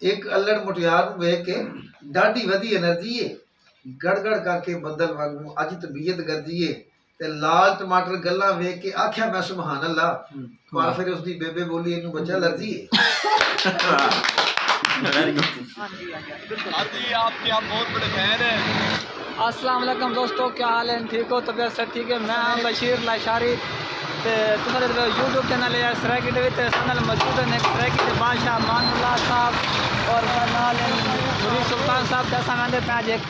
एक अल्लड़ मुटियार वेख के डाढ़ी वधी एनर्जी है, गड़गड़ करके बदल वांगू अज तबीयत गरजी है ते लाल टमाटर गल्ला वेख के आख्या मैं सुभान अल्लाह, पर फिर उसकी बेबे बोली इनू बच्चा एलर्जी है। आपके आप बहुत बड़े फैन हैं। अस्सलाम वालेकुम दोस्तों, क्या हाल है? ठीक हो? तबीयत सब ठीक है? मैं हूं बशीर लाशारी ते तुम्हारे यूट्यूब चैनल है सराकी टीवी ते चैनल मौजूद है सराकी के बादशाह मानुल्लाह साहब और नाल मुरीद सुल्तान साहब जैसा मैंने पैज एक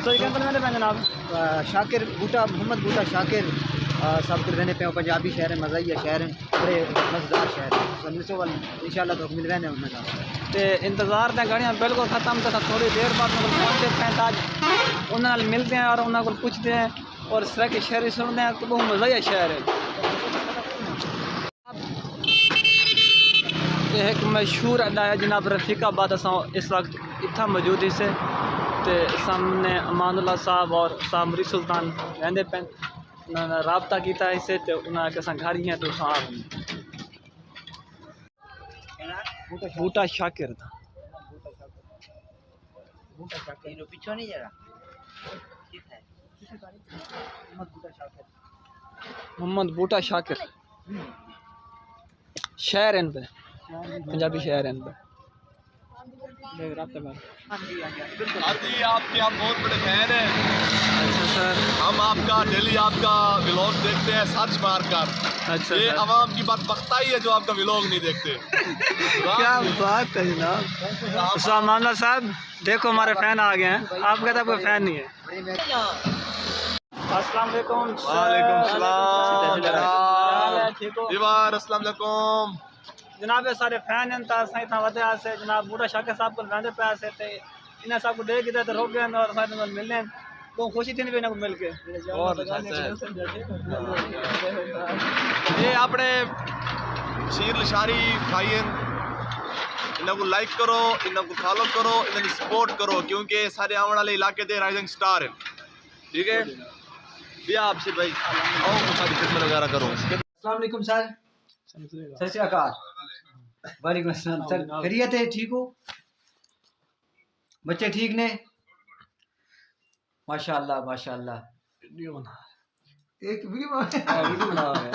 तो ये मैंने पैन जनाब शाकिर बूटा मोहम्मद बूटा शाकिर सब कुछ रहने पे पंजाबी शहर है, मज़ाहिया शहर है, बड़े मज़ेदार शहर है। इंशाल्लाह तो मिल रहे हैं ते इंतज़ार ने गाड़ियाँ बिल्कुल ख़त्म तो थोड़ी देर बाद पहुँचते हैं आज उन्होंने मिलते हैं और उन्होंने को पूछते हैं और सराकी शहर सुनते हैं तो बहुत मज़ाहिया शहर है। ये एक मशहूर अदा है जनाब रफ़ीकाबाद अस इस वक्त इतना मौजूद इसे ते सामने अमानुल्लाह साहब और साहब मुरीद सुल्तान रहंदे पे उन्होंने रबता किया इसे तो उन्होंने के घर ही हैं तो बूटा शाकिर था पीछे नहीं जरा मोहम्मद बूटा शाकिर शहर इन पे पंजाबी शहर इन पे आपके आप बहुत बड़े फैन हैं। अच्छा सर, हम आपका डेली आपका व्लॉग देखते हैं सर्च मार कर। अच्छा ये आवाम की बात बकता ही है जो आपका व्लॉग नहीं देखते। क्या बात है जनाब। मामला साहब देखो हमारे फैन आ गए हैं, आप कहते हैं कोई फैन नहीं है। अस्सलाम वालेकुम। वालेकुम सलाम ठीक हो दीवार। अस्सलाम वालेकुम जनाब। ये सारे फैन हैं ता सही था वजह से जनाब बूटा शाकिर साहब को रहंदे पे से ते इन्हें सब को देख के तो रोक गए और सारे में मिलने तो खुशी थी नहीं मिल के और ये अपने शीर लशारी भाई इन्हों को लाइक करो, इन्हों को फॉलो करो, इन्होंने सपोर्ट करो क्योंकि सारे आने वाले इलाके दे राइजिंग स्टार हैं। ठीक है भैया आपसे भाई आओ सारी खिदमत वगैरह करो। अस्सलाम वालेकुम सर। सत श्री अकाल। वालेकुम अस्सलाम सर, खैरियत है? ठीक हो? बच्चे ठीक ने? माशाअल्लाह माशाअल्लाह। एक वीडियो वीडियो बना रहे हैं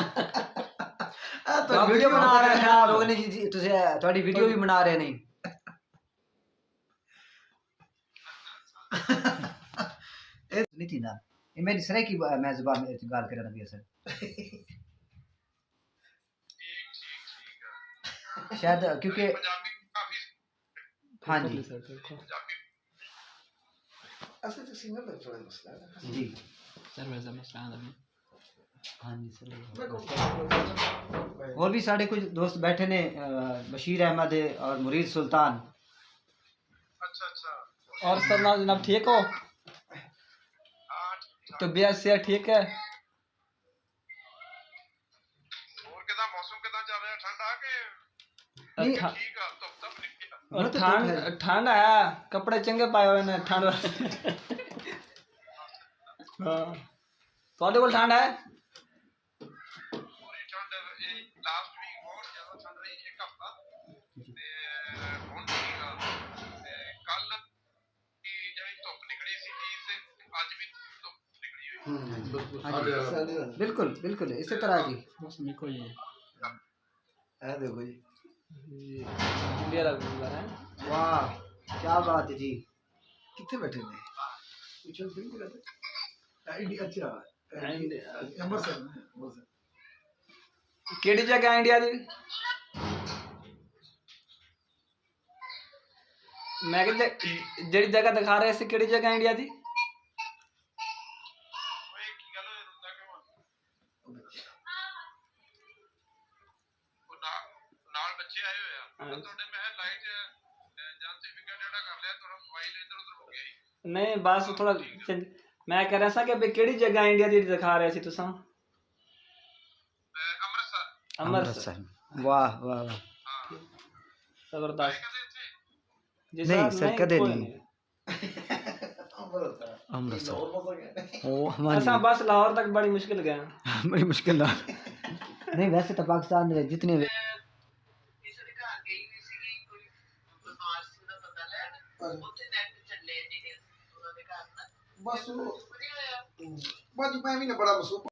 तो वीडियो बना रहे हैं आप लोग ने जी तुझे थोड़ी वीडियो भी बना रहे नहीं नहीं थी ना ये मेरी सरे की मैं जुबान में गाल कर रहा सर शायद क्योंकि हाँ जी जी सर वैसा मसला है हाँ जी सर। और भी साढ़े कुछ दोस्त बैठे ने बशीर अहमद और मुरीद सुल्तान। अच्छा और सर जनाब ठीक हो? तो बिया से ठीक है? और कितना मौसम कितना चल रहा है? ठंडा के ठीक है तो सब ठंड है, कपड़े चंगे पाए हुए ने ठंड। हाँ थोड़े को ठंड है? पूरी ठंड लास्ट वीक बहुत ज्यादा ठंड रही एक हफ्ता ते हुन ठीक है कल की जड़ी धुप निकली सी से आज भी धुप निकली हुई। बिल्कुल बिल्कुल इसी तरह जी मौसम को ये देखो जी इंडिया का गुजर है। वाह क्या बात है जी। कितने बैठे ने पूछो बिल्कुल आईडी अच्छा अमृतसर केड़ी जगह इंडिया दी? मैं जेड़ी जगह दिखा रहे थे केड़ी जगह इंडिया दी? नहीं बस थोड़ा मैं कह रहा था कि भाई केड़ी जगह इंडिया दी दिखा रहे थे तुसा? अमृतसर। वाह वाह वाह जबरदस्त। नहीं सर कदे नहीं अमृतसर ओ हमारे असा बस लाहौर तक बड़ी मुश्किल गए बड़ी मुश्किल नहीं वैसे तो पाकिस्तान में जितने ਬਸ ਉਹ ਬਾਜੀ ਮੈਂ ਵੀ ਨਾ ਬੜਾ ਮਸੂਬ